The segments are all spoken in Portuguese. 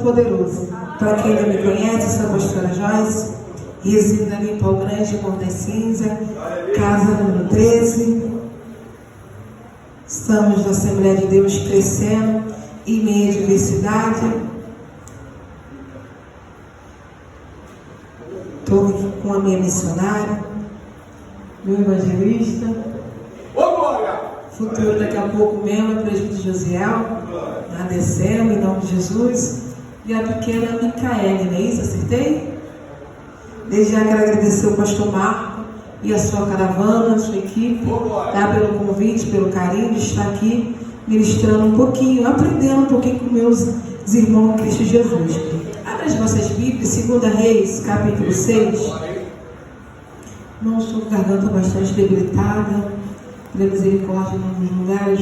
Todo-Poderoso. Para quem não me conhece, sou a pastora Joyce, resido ali em Pau Grande, Monte Cinza, casa número 13. Estamos na Assembleia de Deus crescendo em meio à diversidade. Estou aqui com a minha missionária, meu evangelista, futuro daqui a pouco membro, presbítero Josiel, agradecendo em nome de Jesus, e a pequena Micaele, não é isso? Acertei? Desde já quero agradecer o pastor Marco e a sua caravana, a sua equipe, tá, pelo convite, pelo carinho de estar aqui ministrando um pouquinho, aprendendo um pouquinho com meus irmãos em Cristo Jesus. Abra as vossas Bíblias, 2 Reis, capítulo 6. Não estou com a garganta bastante debilitada, pela misericórdia em alguns lugares,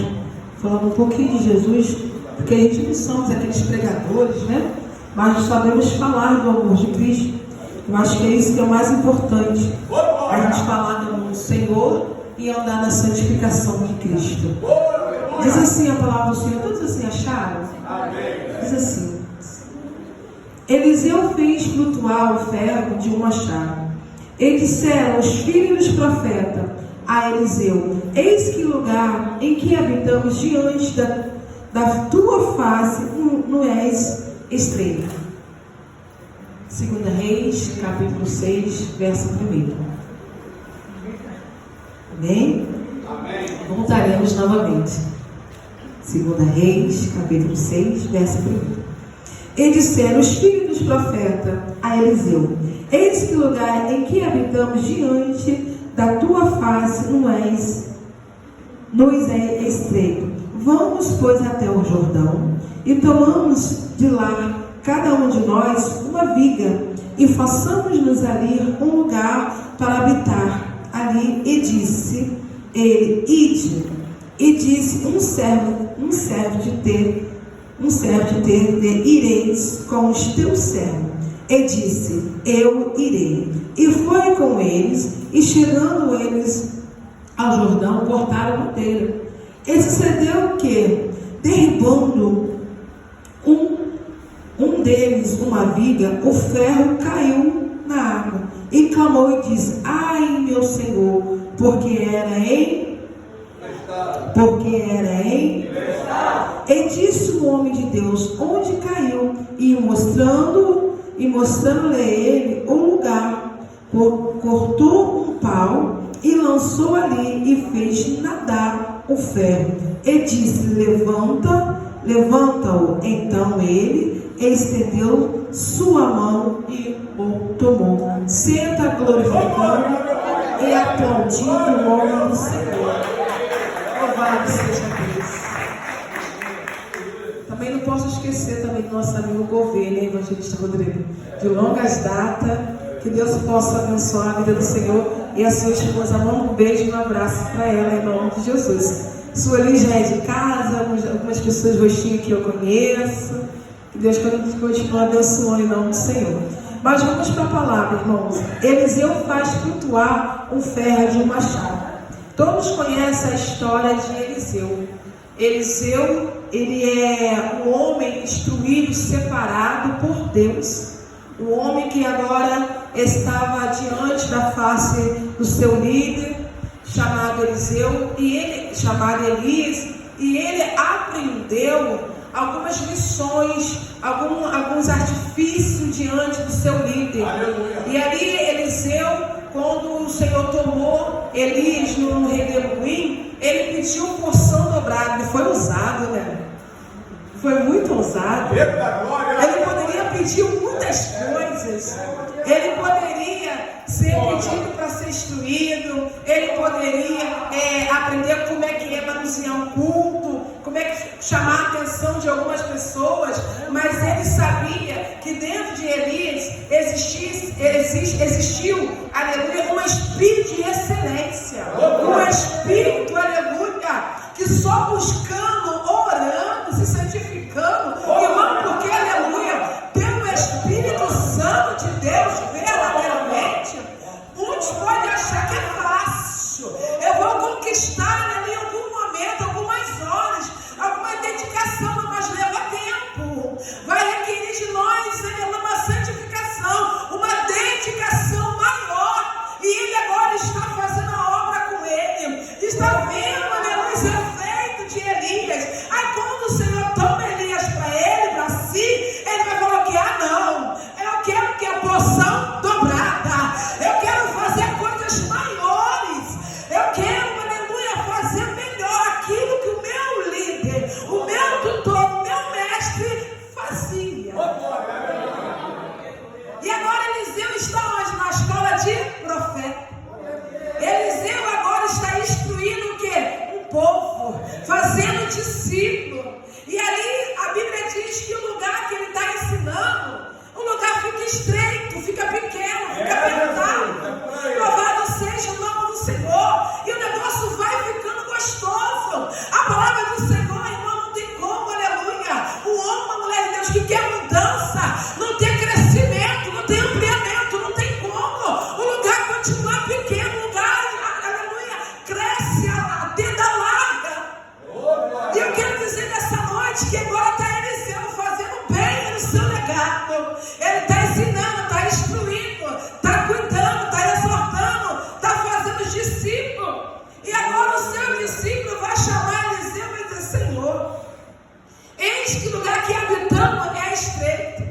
falando um pouquinho de Jesus, porque a gente não somos aqueles pregadores, né? Mas sabemos falar do amor de Cristo. Eu acho que é isso que é o mais importante, a gente falar do Senhor e andar na santificação de Cristo. Diz assim a palavra do Senhor, todos assim acharam? Diz assim: Eliseu fez flutuar o ferro de um machado. E disseram os filhos dos profetas a Eliseu: eis que lugar em que habitamos diante da tua face não és estreito. 2 Reis, capítulo 6, verso 1. Amém? Voltaremos novamente. 2 Reis, capítulo 6, verso 1. E disseram os filhos dos profetas a Eliseu: eis que lugar em que habitamos diante da tua face nos é estreito. Vamos, pois, até o Jordão, e tomamos de lá cada um de nós uma viga, e façamos-nos ali um lugar para habitar ali. E disse ele: ide. E disse um servo de ter, ireis com os teus servos. E disse: eu irei. E foi com eles, e chegando eles ao Jordão, cortaram a madeira. E sucedeu que, derribando um deles uma viga, o ferro caiu na água, e clamou e disse: ai, meu Senhor, porque era em. E disse o homem de Deus: onde caiu? E mostrando-lhe ele o lugar, cortou um pau e lançou ali, e fez nadar o ferro. E disse: levanta-o. Então ele estendeu sua mão e o tomou. Senta glorificando e aplaudindo o nome do Senhor. Louvado seja Deus. Também não posso esquecer também do nosso amigo Gouveia, evangelista Rodrigo, de longas datas. Que Deus possa abençoar a vida do Senhor e a sua esposa. Manda um beijo e um abraço para ela em nome de Jesus. Sueli já é de casa, algumas pessoas rostinho que eu conheço. Que Deus continue abençoando em nome do Senhor. Mas vamos para a palavra, irmãos. Eliseu faz flutuar um ferro de um machado. Todos conhecem a história de Eliseu. Eliseu, ele é um homem instruído, separado por Deus. Um homem que agora estava diante da face do seu líder, chamado Eliseu, chamado Elias, e ele aprendeu algumas lições, alguns artifícios diante do seu líder. Aleluia. E ali Eliseu, quando o Senhor tomou Elias no redemoinho, ele pediu porção dobrada. Ele foi ousado, né? Foi muito ousado. Ele poderia pedir muitas coisas. Ele poderia ser pedido para ser instruído. Ele poderia aprender como é que é manusear um culto, como é que chamar a atenção de algumas pessoas. Mas ele sabia que dentro de Elias existiu, aleluia, um espírito de excelência. Um espírito, aleluia, que só buscando, orando, se santificando, irmão, porque, aleluia, pelo Espírito Santo de Deus, verdadeiramente, muitos podem achar que é fácil. Eu vou conquistar ali em algum momento, algumas horas, alguma dedicação, mas leva tempo. Vai requerer de nós estreito, fica pequeno, fica apertado. Louvado seja o nome do Senhor. E o negócio vai ficando gostoso. A palavra do Senhor, irmão, não tem como, aleluia. O homem, a mulher de Deus que quer mudança, não tem crescimento, não tem ampliamento, não tem como. O lugar continua pequeno, o lugar, aleluia, cresce, a tenda larga. E eu quero dizer nessa noite que agora está Eliseu fazendo bem no seu legado. Ele está ensinando, está instruindo, está cuidando, está exortando, está fazendo os discípulos. E agora o seu discípulo vai chamar Eliseu e vai dizer: Senhor, eis que o lugar que habitamos é estreito.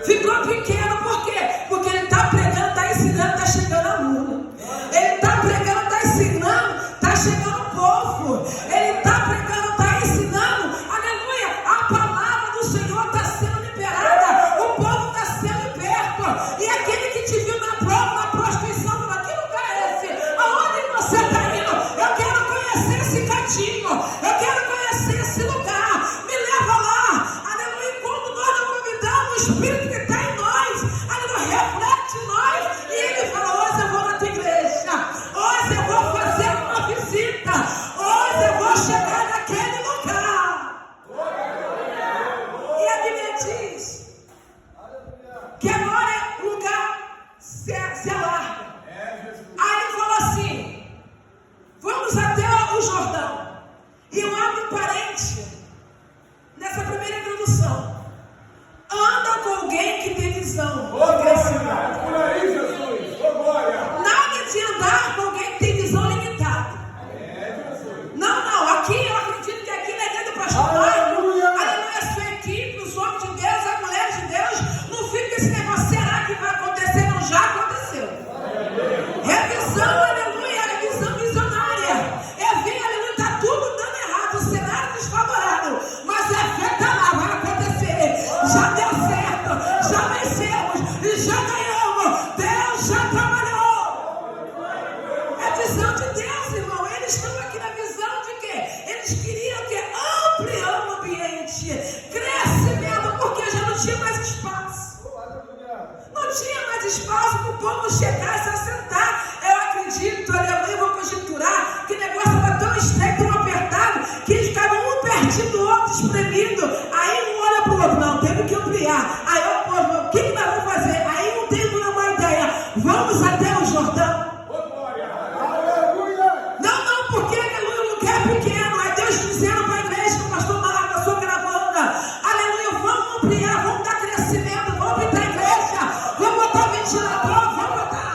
Ficou pequeno, por quê? Porque ele está pregando, está ensinando, está chegando a lua. Ele está pregando, está ensinando, está chegando o povo. Ele está pregando, está ensinando, aleluia, a palavra do Senhor está sendo liberada, o povo está sendo liberto. E aquele que te viu na prova, na prostituição, fala: que lugar é esse? Aonde você está indo? Eu quero conhecer esse cantinho, eu quero conhecer esse lugar, me leva lá, aleluia. E quando nós não convidamos o Espírito que está em nós, aleluia, reflete em nós, e ele fala: hoje eu vou na tua igreja, hoje eu vou fazer uma visita, hoje eu vou chegar naquele lugar. E a Bíblia diz que agora o lugar se alarga. Aí ele falou assim: vamos até o Jordão. E eu abro um parente nessa primeira introdução. Anda com alguém que tem visão. Nada de andar com alguém que tem visão limitada. Não, aqui eu acredito que aqui na igreja do pastor Marco, aleluia, a sua equipe, os homens de Deus, as mulheres de Deus, não fica esse negócio: será que vai acontecer? Não, já aconteceu. É visão, aleluia, é visão visionária. É ver, aleluia, está tudo dando errado, o cenário desfavorável, mas a fé está lá, vai acontecer. Já deu certo, já vencemos, já ganhamos, Deus já trabalhou. É visão de Deus, irmão. Eles estão aqui na visão de quê? Eles queriam que ampliar o ambiente, crescimento, porque já não tinha mais espaço. Não tinha mais espaço para o povo chegar e se assentar. Eu acredito, aleluia, eu vou conjecturar que o negócio estava tão estreito, tão apertado, que eles ficavam um pertinho do outro, espremido. Aí um olha para o outro: não, temos que ampliar. Aí o povo: o que nós vamos fazer? Aí um tem uma ideia: vamos até o Jordão. Não, porque, aleluia, o lugar é pequeno. É Deus dizendo para a igreja, para o pastor Marco, a sua gravanda: aleluia, vamos ampliar, vamos dar crescimento, vamos ir para a igreja, vamos botar ventilador, vamos botar.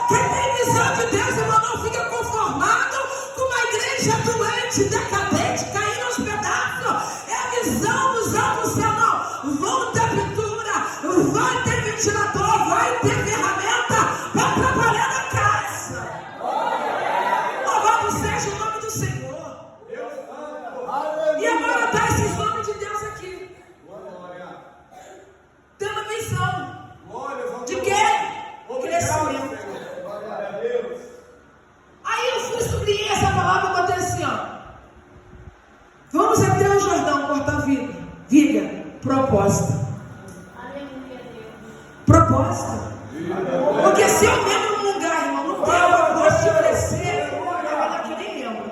Quem tem visão de Deus, irmão, não fica conformado com uma igreja doente, decadente, caindo aos pedaços. É a visão dos altos céus, não. Vão ter pintura, vai ter ventilador, vai ter ferramenta para trabalhar na casa. Louvado seja o nome do Senhor. E agora está esses homens de Deus aqui, tendo a visão de quê? Crescimento. Aí eu fui sublinhar essa palavra e botei assim, ó: vamos até o Jordão cortar viga. Propósito. Propósito. Porque se eu mesmo num lugar, irmão, não tenho propósito de crescer, eu vou aqui nem lembro.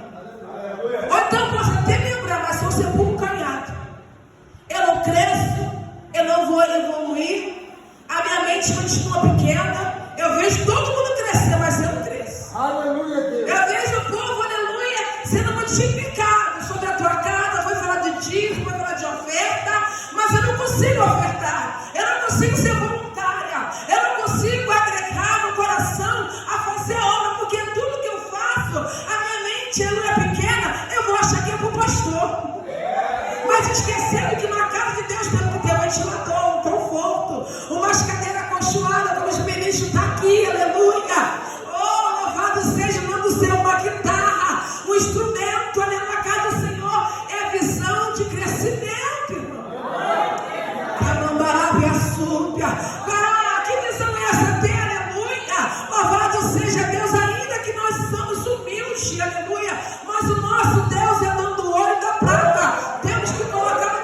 Ou então posso até lembrar, mas se você pula um canhado, eu não cresço, eu não vou evoluir, a minha mente continua pequena. Eu vejo todo mundo crescer, mas eu não cresço. Aleluia, Deus. Eu vejo o povo, aleluia, sendo multiplicado sobre a tua casa. Foi falar de dízimo, foi falar de oferta, mas eu não consigo ofertar, eu não consigo ser voluntária, eu não consigo agregar no coração a fazer a obra, porque tudo que eu faço, a minha mente, ela é pequena, eu vou achar que é para o pastor. Mas esquecendo que na casa de Deus tem que ter um ventilador, um conforto, uma cadeira acolchoada, como os ministros estão aqui, aleluia. Oh, louvado seja o nome do Senhor, uma guitarra, um instrumento ali na casa do Senhor. É a visão de crescimento, irmão. Que visão é essa? Tem, aleluia. Louvado seja Deus, ainda que nós somos humildes, aleluia. Mas o nosso Deus é dono do ouro e da prata. Temos que colocar no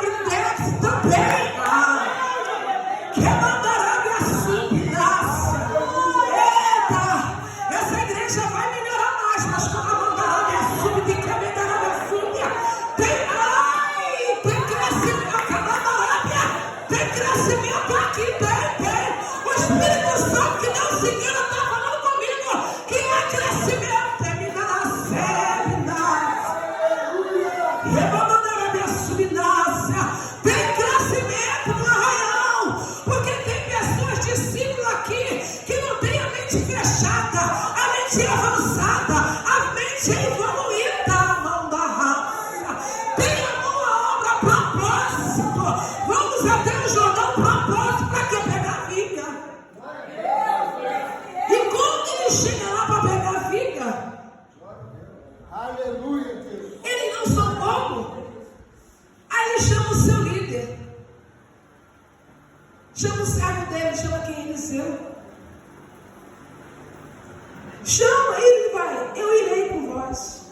Chama, ele vai. Eu irei com vós.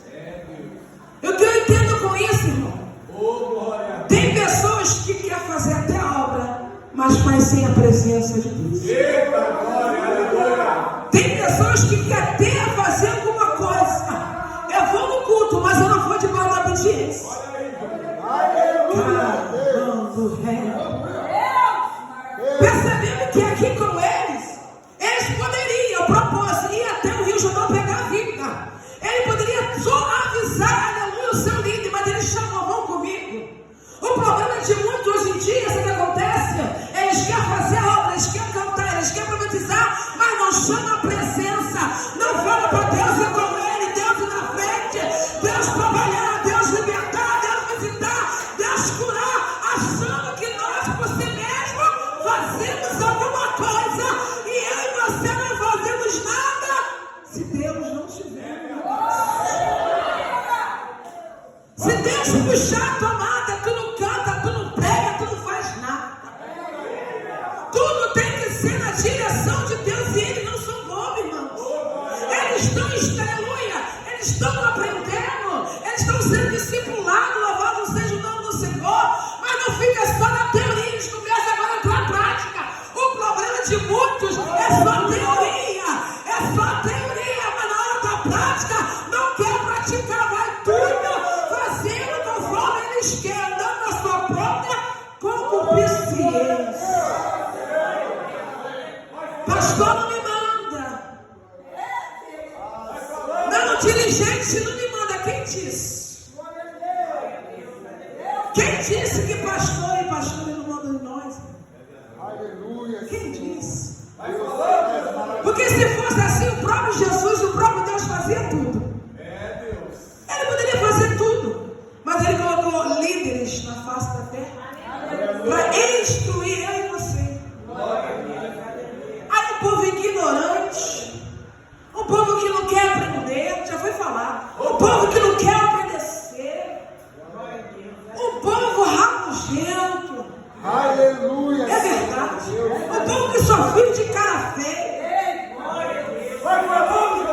O que eu entendo com isso, irmão? Tem pessoas que querem fazer até a obra, mas faz sem a presença de Deus. Tem pessoas que querem até fazer alguma coisa. Eu vou no culto, mas eu não vou debaixo da obediência. Caramba, percebendo que aqui com eles poderiam, propósito, ir até o Rio Jordão pegar a vida. Ele poderia só avisar, aleluia, o seu líder, mas ele chamou, vão comigo. O problema de muitos hoje em dia, sabe o que acontece? Eles querem fazer a obra, eles querem cantar, eles querem profetizar, mas não chamam a presença. Não fala para Deus ir com ele, Deus ir na frente, Deus trabalhar, Deus libertar, Deus visitar, Deus curar, achando que nós, por si mesmo, fazemos alguma coisa e eu e você não fazemos nada se Deus não estiver. Se Deus puxar a tomada, tu não canta, tu não prega, tu não faz nada. Tudo tem que ser na direção de Deus e eles não são bobos, irmãos. Eles estão, aleluia, eles estão aprendendo, eles estão sendo discipulados, louvado seja o nome do Senhor, mas não fica só na teoria, eles começam agora a entrar na prática. O problema de muitos é só teoria, mas na hora da prática não quer praticar, vai tudo fazendo conforme eles querem, dando a sua própria concupiscência. Pastor não me manda. Não, dirigente não me manda. Quem disse? Quem disse que pastor e pastor não mandam em nós? Quem disse? Porque se fosse assim, o próprio Jesus, o próprio Deus fazia tudo. Ele poderia fazer tudo, mas ele colocou líderes na face da terra para instruir eu e você. Aí um povo ignorante, um povo que não quer aprender, já foi falar, um povo que não quer obedecer, um povo rabugento. Aleluia. É verdade. Um povo que só vive de cara feia.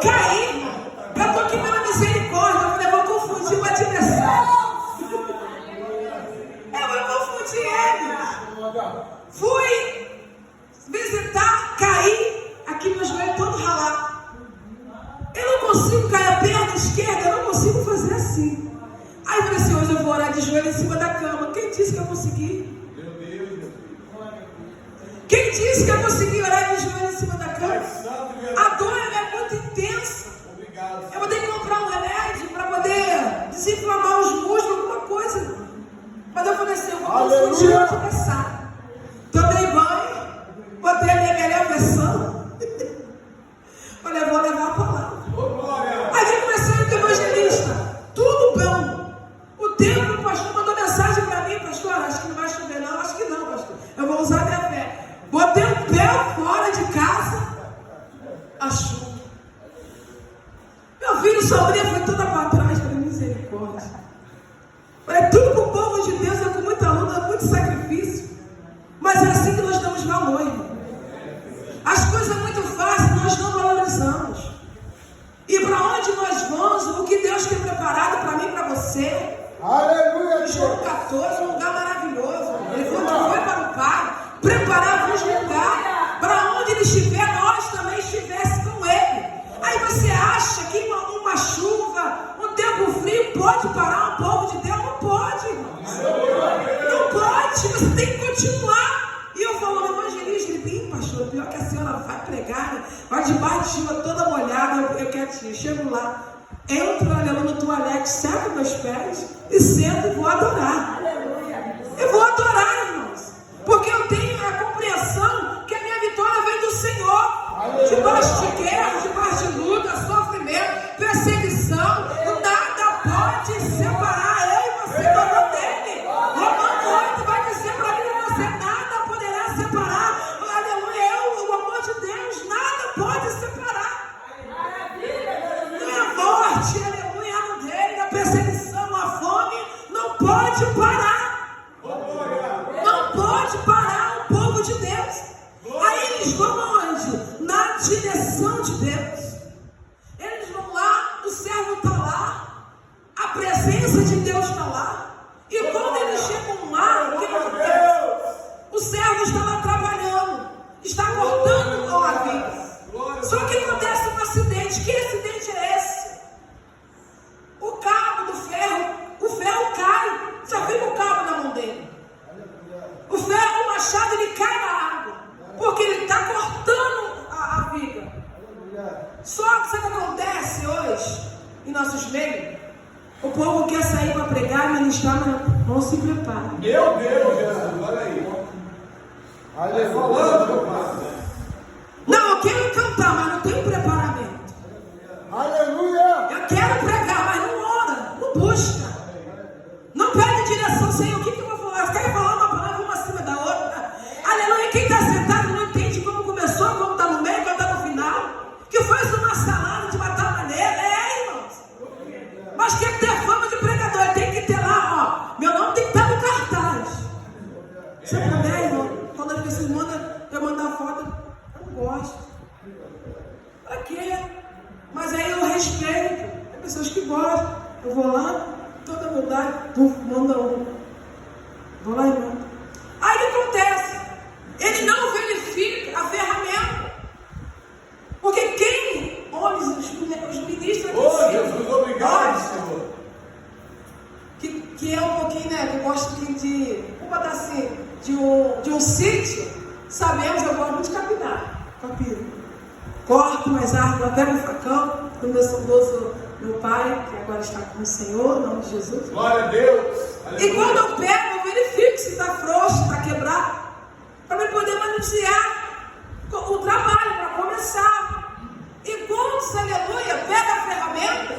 Cair. Eu estou aqui pela misericórdia. Eu vou confundir o adversário. Eu vou confundir ele. Fui visitar, caí. Aqui meu joelho todo ralado. Eu não consigo cair a perna esquerda. Eu não consigo fazer assim. Aí eu falei assim, hoje eu vou orar de joelho em cima da cama. Quem disse que eu consegui? Quem disse que eu consegui orar de joelho em cima da cama? A dor é muito intensa. Eu vou ter que comprar um remédio para poder desinflamar os músculos, alguma coisa. Mas eu falei assim, eu vou confundir o adversário. Tomei banho, botei a minha melhor versão. Falei, eu vou levar a palavra. Aí vem começando com o evangelista. Tudo bom. O tempo, o pastor mandou mensagem para mim, pastor, acho que não vai chover não, acho que não, pastor. Eu vou usar minha fé. Botei o pé fora de casa, a chuva. Meu filho, sobrinha foi toda para trás, para misericórdia. Falei, tudo para o povo de Deus é com muita luta, é muito sacrifício. Mas é assim que nós damos valor, irmão. As coisas muito fáceis nós não valorizamos. E para onde nós vamos, o que Deus tem preparado para mim e para você. Aleluia. João 14, um lugar maravilhoso. Ele foi para o Pai. Preparar-vos lugar para onde ele estiver, nós também estivesse com ele. Aí você acha que uma chuva, um tempo frio pode parar um povo de Deus? Não pode, irmãos. Não pode, você tem que continuar. E eu falo, evangelista, ele, pastor, pior que a senhora vai pregar, vai debaixo de chuva toda molhada, eu quietinho, chego lá, entro no toalete, seco meus pés e sento e vou adorar. Eu vou adorar, irmãos. Porque eu tenho a compreensão que a minha vitória vem do Senhor. Debaixo de guerra, debaixo de luta, sofrimento, perseguição, nada pode separar eu e você do amor dele. Romano 8 vai dizer para mim e você, nada poderá separar. Aleluia, o amor de Deus, nada pode separar. Não é a morte, aleluia, a dele, a perseguição, a fome, não pode parar. Não pode parar o povo de Deus. Aí eles vão onde? Na direção de Deus. nossos meios. O povo quer sair para pregar, ministrar, mas não se prepara. Meu Deus, Jesus, olha aí. Aleluia. Não, eu quero cantar, mas não tenho preparamento. Aleluia. Eu quero pregar, mas não ora, não busca. Não pede direção, Senhor, o que eu vou falar? Você quer falar uma palavra uma acima da outra? Aleluia, quem está sentado não entende como começou, como está no meio, como está no final. Que faz uma salada de matar maneira, irmãos. Mas quer ter fama de pregador, tem que ter lá, ó. Meu nome tem que estar no cartaz. Você puder, irmão, quando as pessoas mandam eu mandar foto, eu não gosto. Pra quê? Mas aí eu respeito. Tem pessoas que gostam. Eu vou lá, toda humildade, manda um. Vou lá e mando. Aí o que acontece? Ele não verifica a ferramenta. Porque quem olha os ministros aqui, Oh, Jesus, obrigado, Senhor. que é um pouquinho, né? Que eu gosto de vamos botar assim, de um sítio, sabemos, eu gosto muito de capinar. Capino. Corto umas árvores, pego um facão, do meu saudoso meu pai, que agora está com o Senhor, em nome de Jesus. Glória a Deus. E quando eu pego, eu verifico se está frouxo, se está quebrado, para eu poder manusear o trabalho, para começar. E quando, aleluia, pega a ferramenta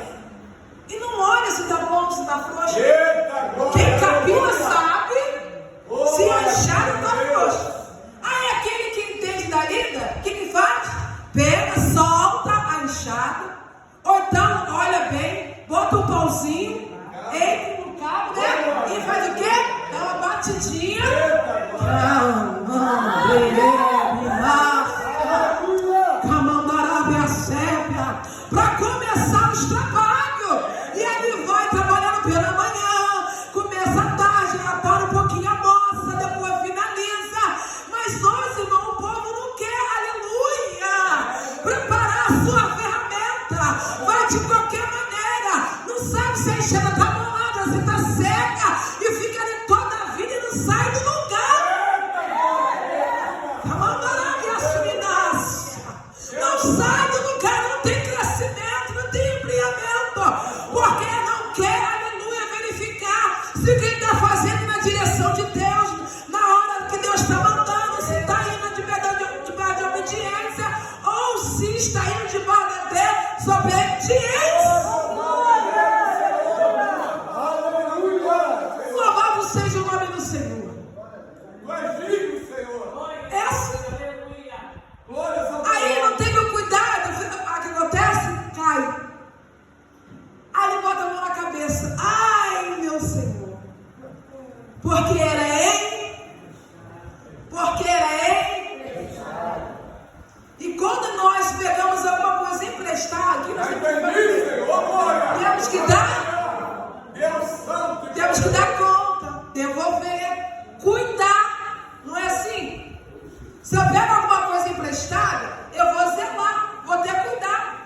e não olha se está bom, se está frouxo. Eita, glória. Quem capina sabe se a enxada está Deus. frouxa. Aí aquele que entende da lida, o que faz? Pega, solta a enxada, ou então, olha bem, bota um pauzinho, entra no cabo, né? E faz o quê? Dá uma batidinha. Para começar os trabalhos. E ele vai trabalhando pela manhã, começa à tarde, para um pouquinho a moça, depois finaliza. Mas hoje, irmão, o povo não quer, aleluia, preparar a sua ferramenta. Vai de qualquer maneira. Não sabe se a enxada está molada, se está seca, e fica ali toda a vida e não sai do lugar. Não sai do lugar, não tem crescimento, não tem ampliamento, porque não quer, aleluia, verificar se quem está fazendo na direção de Deus, na hora que Deus está mandando, se está indo de obediência, ou se está indo de desobediência. Louvado seja o nome do Senhor. Aí não teve o cuidado, o que acontece? Cai. Aí ele bota a mão na cabeça. Ai, meu Senhor. Porque era ele. E quando nós pegamos alguma coisa emprestada, aqui nós temos que dar. Temos que dar conta, devolver, cuidar. Não é assim? Se eu pego alguma coisa emprestada, eu vou zelar, vou ter cuidado.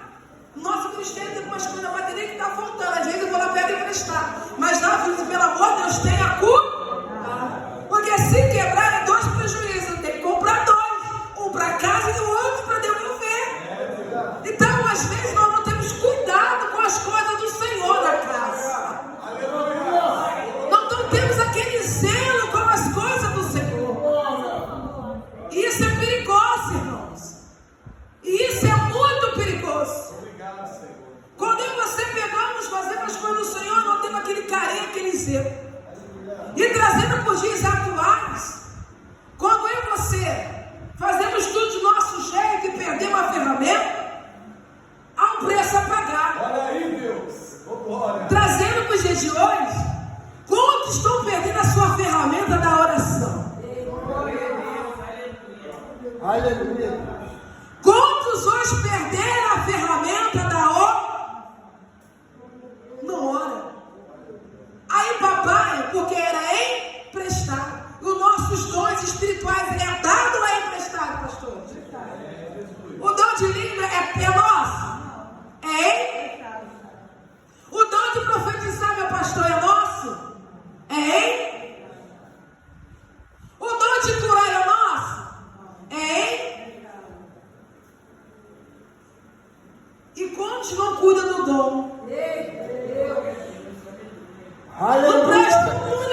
Nosso cristiano tem algumas coisas na bateria que está faltando. Às vezes eu vou lá pego emprestado. Mas na vida, pelo amor de Deus, tenha culpa. Porque se quebrar é dois prejuízos. Tem que comprar dois. Um para casa e o outro para devolver. Então, às vezes, nós não temos cuidado com as coisas do Senhor na casa. Não temos aquele zelo com as coisas do Senhor. Isso é perigoso, irmãos. E isso é muito perigoso. Quando eu e você pegamos, fazendo as coisas do Senhor, não temos aquele carinho, aquele zelo. E trazendo para os dias atuais, quando eu e você fazemos tudo do nosso jeito e perdemos a ferramenta, há um preço a pagar. Olha aí, Deus. Glória. Trazendo para os dias de hoje, quantos estão perdendo a sua ferramenta da oração? Aleluia. Quantos hoje perderam a ferramenta da oração? Não ora. Aí papai, porque era emprestado. Os nossos dons espirituais é dado ou é emprestado, pastor? O dom de língua é nosso? É emprestado. O dom de profetizar, meu pastor, é nosso? É o dom de curar é nosso? É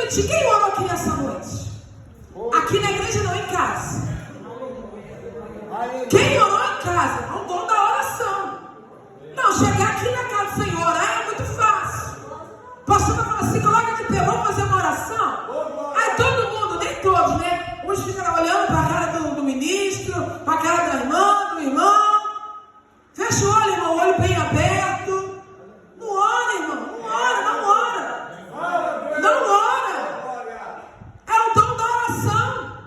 admitir, quem orou aqui nessa noite? Aqui na igreja não, em casa. Quem orou em casa? É o dom da oração. Não, chegar aqui na casa do Senhor, orar é muito fácil. O pastor vai falar assim, coloca de pé, vamos fazer uma oração? Aí todo mundo, nem todos, né? Uns ficam olhando para a cara do ministro, para a cara da irmã, do irmão. Fecha o olho, irmão, o olho bem aberto. Não ora, irmão, não ora, não ora. Não ora. É o dom da oração.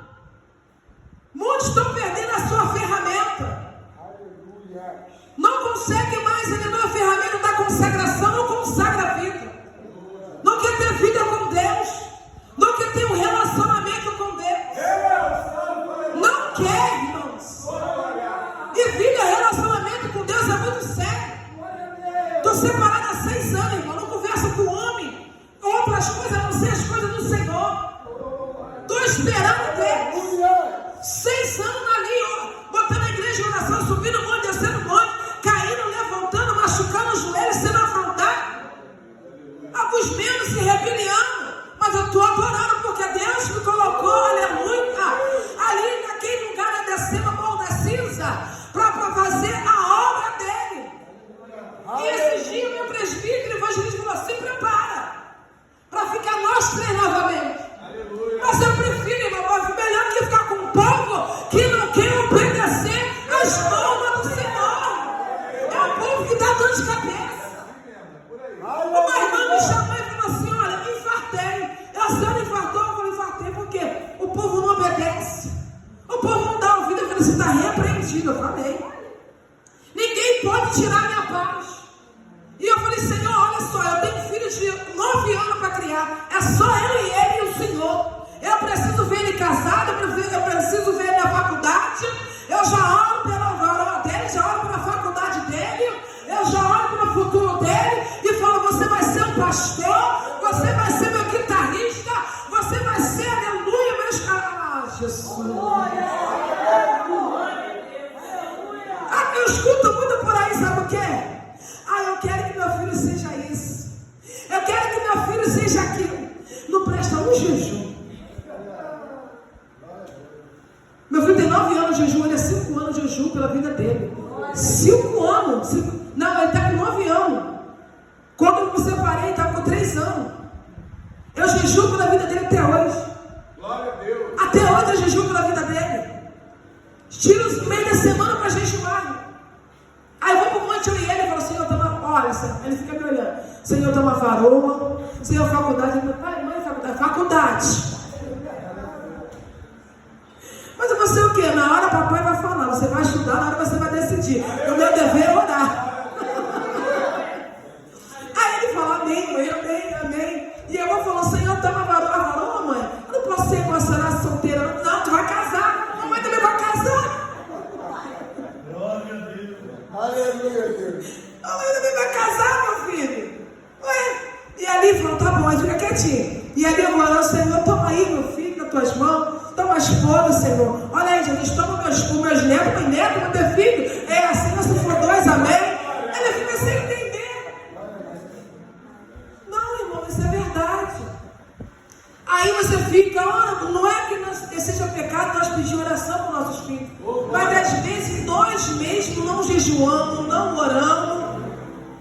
Muitos estão perdendo a sua ferramenta. Não consegue mais, aleluia, a ferramenta da consagração, não consagra a vida. Não quer ter vida com Deus. Não quer ter um relacionamento com Deus. Não quer, irmãos. E vida, relacionamento com Deus é muito sério. Estou separada há 6 anos, irmão. Não converso com o homem. Outras coisas, a não ser as coisas do Senhor. Estou esperando Deus. 6 anos ali, ó, botando a igreja em oração, subindo o monte, descendo o monte, caindo, levantando, machucando os joelhos, sendo afrontado. Alguns membros se rebeliando, mas eu estou adorando porque Deus me colocou, aleluia, ali naquele lugar, descendo a mão da cinza, para fazer a obra dele. E esse dia, meu presbítero, evangelista, falou: se prepara para ficar nós 3 novamente. Mas eu prefiro, irmão, melhor que ficar com um povo que não quer obedecer às normas do Senhor. É um povo que dá dor de cabeça. Uma irmã me chamou e falou assim: olha, infartei. A senhora infartou? Eu falei: infartei porque o povo não obedece. O povo não dá ouvido. Eu falei: você está repreendido. Eu falei: ninguém pode tirar minha paz. E eu falei: Senhor, olha só, eu tenho filho de 9 anos para criar. É só eu e ele e o Senhor. Eu preciso ver ele casado, eu preciso ver ele na faculdade. Eu já oro pela varoa dele, já oro pela faculdade dele, eu já oro pelo futuro dele e falo: você vai ser um pastor, você vai ser meu guitarrista, você vai ser, aleluia, meus caras. Jesus. Eu escuto muito por aí, sabe o quê? Eu quero que meu filho seja isso. Eu quero que meu filho seja aquilo. Não presta um jejum. Meu filho tem 9 anos de jejum, ele é 5 anos de jejum pela vida dele. 5 anos? Não, ele está com 9 anos. Quando eu me separei, ele estava com 3 anos. Eu jejuo pela vida dele até hoje. Glória a Deus. Até hoje eu jejuo pela vida dele. Tiro os meio da semana para jejuar. Aí eu vou para o monte, eu e ele, falo: Senhor, olha, ele fica me olhando. Senhor, toma varoa. Senhor, faculdade. Eu falo: pai, mãe, faculdade. Faculdade. Mas você o quê? Na hora papai vai falar, você vai estudar, na hora você vai decidir. O meu dever é orar. Aí ele fala: amém, mãe, amém, amém. E eu vou falar: Senhor, toma varoa, mãe. Eu não posso ser com a senhora solteira. Não, tu vai casar. A mamãe também vai casar. Glória a Deus. Aleluia, Deus. A mãe também vai casar, meu filho. Ué? E ali falou: tá bom, fica quietinho. E ali eu falei: Senhor, toma aí, meu filho, nas tuas mãos. Toma as fodas, Senhor. Olha aí, Jesus, toma os meus netos, meu teu filho. É assim, se for 2, amém. Ele fica sem entender. Não, irmão, isso é verdade. Aí você fica: não é que seja pecado nós pedir oração para os nossos filhos. Mas às vezes nós mesmos não jejuamos, não oramos.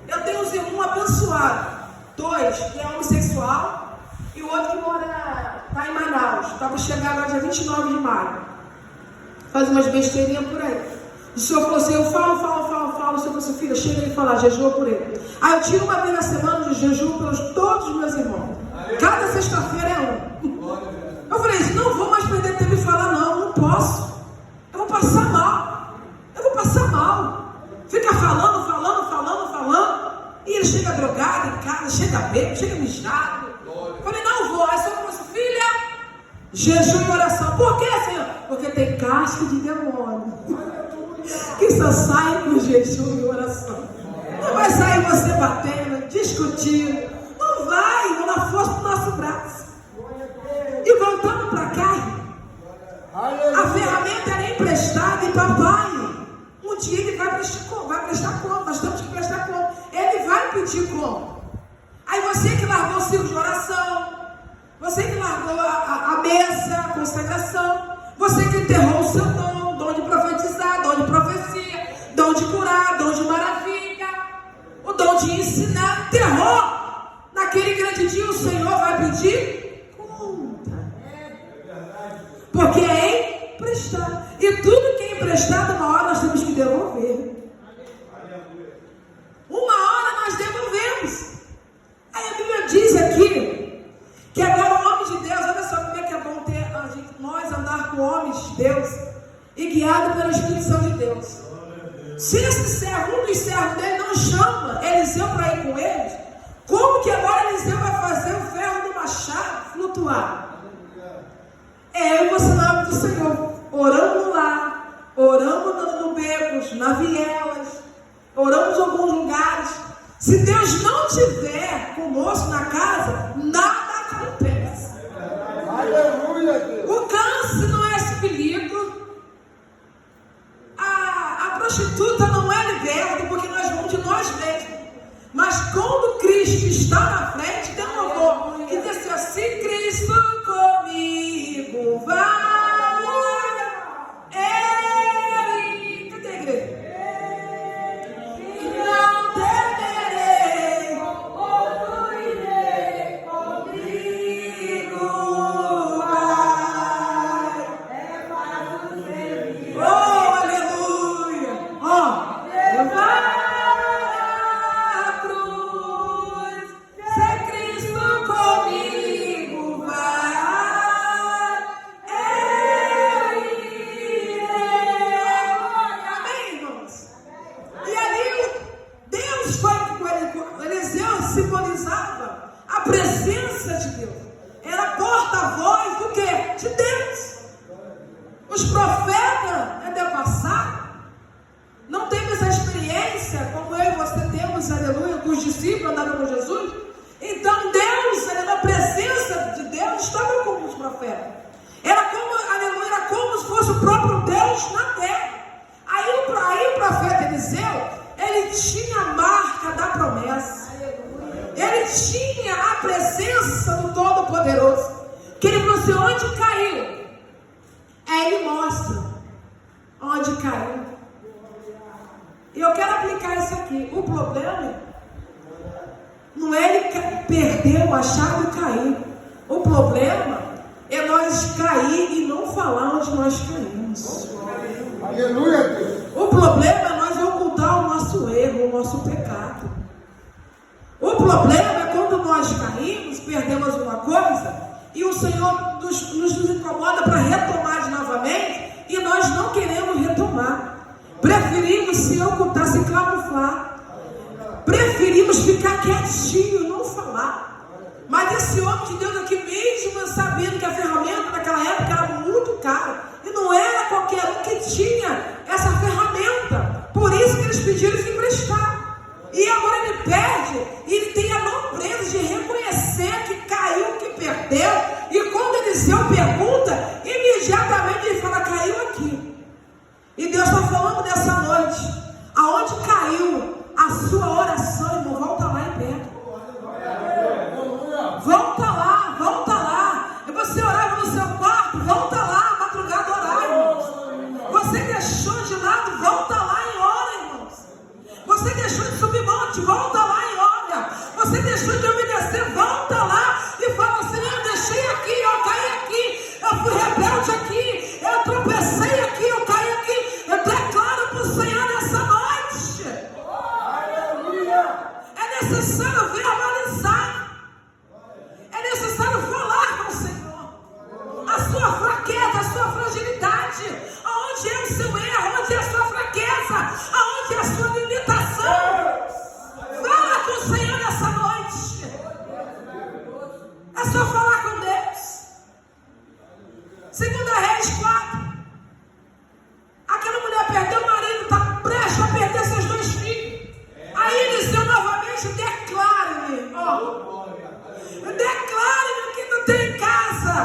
Eu tenho um irmão abençoado. 2, que é homossexual. E o outro que está em Manaus. Estava chegando agora dia 29 de maio. Faz umas besteirinhas por aí. O Senhor falou assim: eu falo. O Senhor falou assim: filha, chega ele e fala, jejua por ele. Aí eu tiro uma vez na semana de jejum pelos todos os meus irmãos. Cada sexta-feira é um. Eu falei: não vou mais perder tempo e falar, não posso. Eu vou passar mal. Fica falando. E ele chega drogado em casa, chega bêbado, chega mijado. Eu falei: não vou. Aí o Senhor falou assim: filha, jejum e oração. Por quê, Senhor? Porque tem casca de demônio que só sai no jejum e oração. Não vai sair você batendo, discutindo. Não vai, não dá força no nosso braço. E voltando para cá, a ferramenta era emprestada e papai, um dia ele vai prestar conta. Nós temos que prestar conta. Ele vai pedir conta. Aí você que largou o ciclo de oração, você que mesa, a consagração. Você que enterrou o seu dom de profetizar, dom de profecia, dom de curar, dom de maravilha, o dom de ensinar, enterrou. Naquele grande dia o Senhor vai pedir conta. Porque é emprestado. E tudo que é emprestado, uma hora nós temos que devolver. Uma hora nós devolvemos. Aí a Bíblia diz aqui que agora o homem de Deus, olha só como é que é bom ter nós andar com homens de Deus e guiado pela Espírito de Deus. Se esse servo, um dos servos dele não chama Eliseu para ir com eles, como que agora Eliseu vai fazer o ferro do machado flutuar? Eu e você na nome do Senhor, oramos lá, oramos no becos, na vielas, oramos em alguns lugares. Se Deus não tiver conosco na casa, nada acontece. Aleluia, Deus. O câncer não é sifilico, a prostituta não é liberta, porque nós vamos de nós mesmos. Mas quando Cristo está na frente, tem um louvor que diz assim: se Cristo comigo vai, Ele, cadê a igreja? Não temerei, outro irei comigo vai. Oh, aleluia! Oh, levar a cruz, se Cristo comigo vai, eu irei. Amém, irmãos? E ali Deus foi com ele. Eliseu simbolizava a presença de Deus. Era porta-voz do quê? De Deus. Os profetas é de passar. Não teve essa experiência como eu e você temos, aleluia, com os discípulos andaram com Jesus. Então Deus, a presença de Deus estava com os profetas. Era como, aleluia, era como se fosse o próprio Deus na terra. Aí o profeta Eliseu, ele tinha a marca da promessa. Ele tinha a presença do Todo-Poderoso. Que ele falou assim: onde caiu? Aí ele mostra onde caiu. E eu quero aplicar isso aqui. O problema não é ele perder o machado e cair. O problema é nós cair e não falar onde nós caímos. Aleluia, Deus. O problema é nós ocultar o nosso erro, o nosso pecado. O problema é quando nós caímos, perdemos uma coisa e o Senhor nos incomoda para retomar novamente e nós não queremos retomar. Preferimos se ocultar, se camuflar. Preferimos ficar quietinho, não falar. Mas esse homem de Deus aqui, mesmo sabendo que a ferramenta naquela época era muito cara, e não era qualquer um que tinha essa ferramenta, por isso que eles pediram se emprestar. E agora ele perde, e ele tem a nobreza de reconhecer que caiu, que perdeu. E quando Eliseu pergunta, imediatamente ele fala: caiu aqui. E Deus está falando nessa noite, aonde caiu a sua oração, irmão, volta lá e pega. Volta lá, volta lá. E você orava no seu quarto, volta lá, madrugada orar, irmãos. Você deixou de lado, volta lá e ora, irmãos. Você deixou de subir monte, volta lá e ora. Você deixou de obedecer, volta lá e fala assim: eu deixei aqui, eu caí aqui, eu fui rebelde aqui, eu tropecei aqui, eu caí aqui. Eu declaro para o Senhor nessa noite. É necessário verbalizar. É necessário falar com o Senhor. A sua fraqueza, a sua fragilidade. Aonde é o seu erro? Aonde é a sua fraqueza? Aonde é a sua limitação? Fala com o Senhor nessa noite. É só falar com Deus. 2 Reis 4. Aquela mulher perdeu o marido, está prestes a perder seus 2 filhos. Aí Eliseu novamente declara-lhe: declare-me o que tu tem em casa.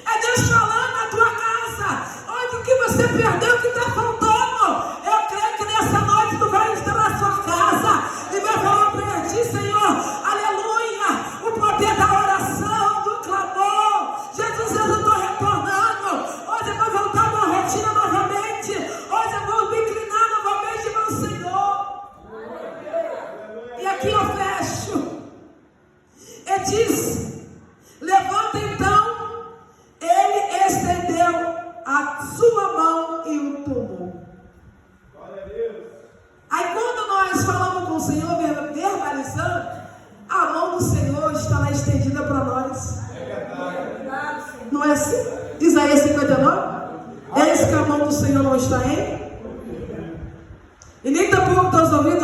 É Deus falando na tua casa. Onde o que você perdeu, o que está faltando. Eu creio que nessa noite tu vai estar na sua casa e vai falar: perdi, Senhor. Aleluia. O poder da oração, do clamor. Jesus, eu estou Não é assim? Isaías 59. Eis que a mão do Senhor não está em. E nem tampouco teus ouvidos,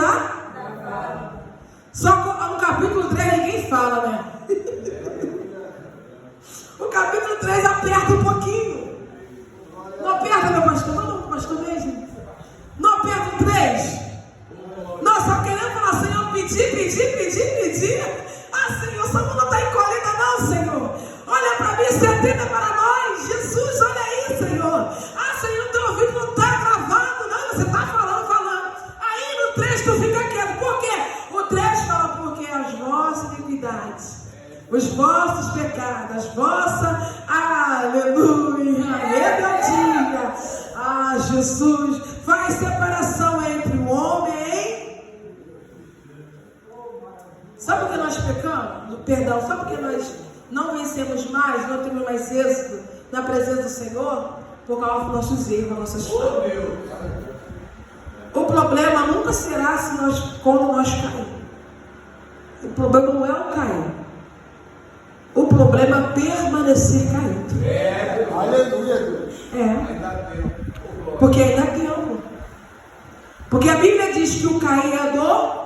Só no capítulo 3 ninguém fala, né? O capítulo 3 aperta um pouquinho. Não aperta, meu pastor? Não, pastor mesmo. Não aperta o 3. Nós só queremos falar, Senhor, pedir. Senhor, essa mão não está encolhida não, Senhor. Olha para mim, você atenda para nós. Jesus, olha aí, Senhor. Senhor, teu ouvido não está gravado, não. Você está falando. Aí no 3 tu fica quieto. Por quê? O 3 fala porque as vossas iniquidades, os vossos pecados, as vossas, aleluia, rebeldia, Jesus, faz separação entre o homem. Sabe por que nós pecamos? Perdão, sabe por que nós não vencemos mais, não temos mais êxito na presença do Senhor? Por causa dos nossos erros, das nossas falhas. O problema nunca será quando nós caímos. O problema não é o cair. O problema é permanecer caído. Aleluia, Deus. Porque ainda há tempo. Porque a Bíblia diz que o cair é do.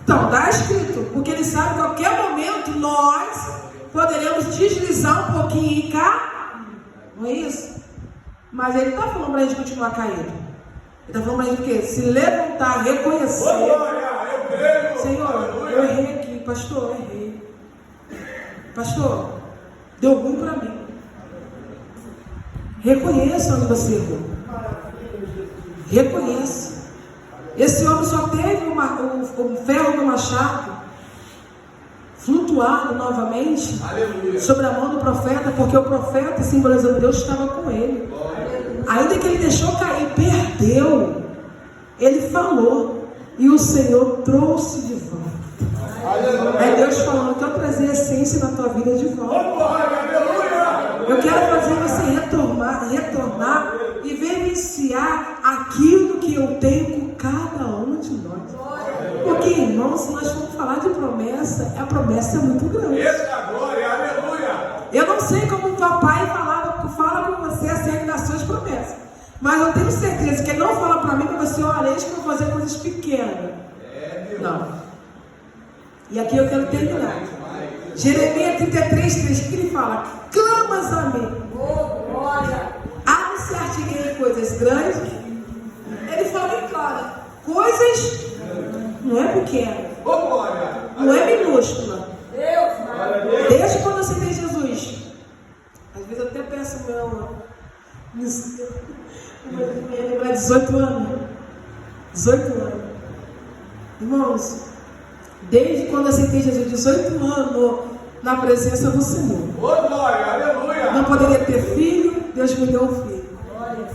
Então, está escrito. Porque ele sabe que a qualquer momento nós poderemos deslizar um pouquinho e cá. Não é isso? Mas ele está falando para a gente continuar caído. Ele está falando para a gente o quê? Se levantar, reconhecer. Senhor, eu errei aqui. Pastor, eu errei. Pastor, deu ruim para mim. Reconheça onde você errou. Reconheça. Esse homem só teve o ferro do machado flutuado novamente sobre a mão do profeta, porque o profeta, simbolizando Deus, estava com ele. Ainda que ele deixou cair, perdeu, ele falou, e o Senhor trouxe de volta. É Deus falando que eu trazer a essência na tua vida de volta. Eu quero fazer você retornar e vivenciar aquilo que eu tenho com cada um de nós. Porque, irmãos, se nós formos falar de promessa, a promessa é muito grande. Eu não sei como o papai fala com você acerca das suas promessas, mas eu tenho certeza que ele não fala para mim que você, olha, eles vão fazer coisas pequenas. Não. E aqui eu quero terminar. Jeremias 33:3, que ele fala: clamas a mim, anunciar-te-ei coisas grandes. Ele fala em claro, coisas não é pequena, não é minúscula. Desde quando eu aceitei Jesus, às vezes eu até peço me lembrar 18 anos. 18 anos. Irmãos, desde quando eu aceitei Jesus, 18 anos na presença do Senhor. Não poderia ter filho, Deus me deu um filho.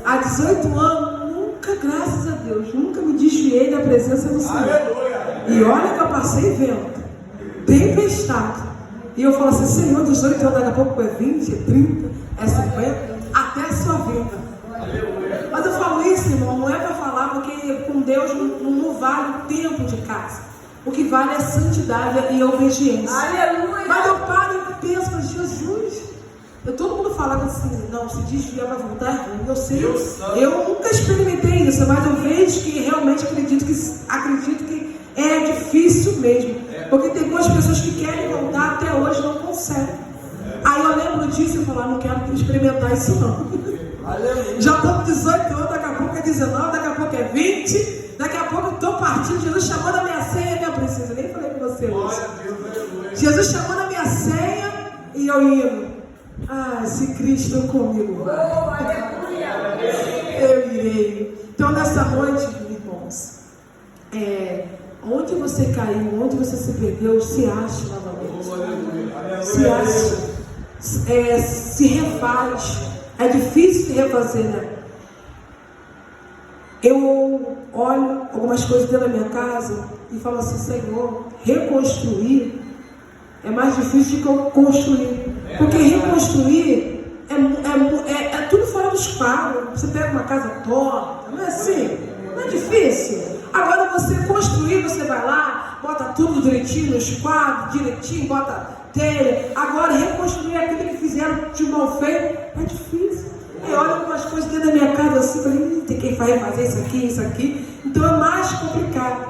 Há 18 anos, nunca, graças a Deus, nunca me desviei da presença do Senhor. E olha que eu passei vento, tempestade. E eu falo assim, Senhor, 18 anos, daqui a pouco é 20, é 30, é 50, até a sua vida. Mas eu falo isso, irmão, não é para falar, porque com Deus não vale o tempo de casa. O que vale é a santidade e a obediência. Aleluia. Mas eu paro e penso, Jesus, todo mundo falava assim, não, se desviar para voltar, eu sei, eu nunca experimentei isso, mas eu vejo que realmente acredito que é difícil mesmo. Porque tem algumas pessoas que querem voltar, até hoje não conseguem. Aí eu lembro disso e falo, não quero experimentar isso não. Já estou com 18 anos, daqui a pouco é 19, daqui a pouco é 20, daqui a pouco eu estou partindo, Jesus chamando a minha senha, minha princesa, nem falei com você hoje. Jesus chamando a minha senha e eu indo. Se Cristo comigo vai, eu irei. Então nessa noite, irmãos, onde você caiu, onde você se perdeu, se ache novamente. Se ache. Se refaz. É difícil se refazer, né? Eu olho algumas coisas dentro da minha casa e falo assim, Senhor, reconstruir é mais difícil do que construir. Porque reconstruir é tudo fora dos quadros. Você pega uma casa torta, não é assim? Não é difícil. Agora você construir, você vai lá, bota tudo direitinho nos quadros, direitinho, bota telha. Agora reconstruir aquilo que fizeram de mal feito, é difícil. Eu olho algumas coisas dentro da minha casa assim, falei, tem que fazer isso aqui. Então é mais complicado.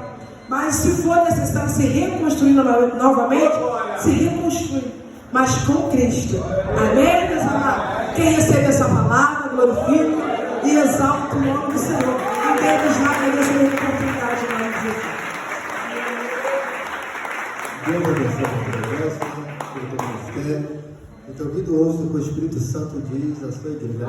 Mas se for necessário se reconstruir novamente, se reconstrui. Mas com Cristo. Amém, meus amados? Quem recebe essa palavra, glorifica e exalta o nome do Senhor. E Deus lá agradecer a oportunidade de nós Jesus. Deus abençoe a presença, pelo teu ministério. Então, ouvido ouço o que o Espírito Santo diz à sua igreja.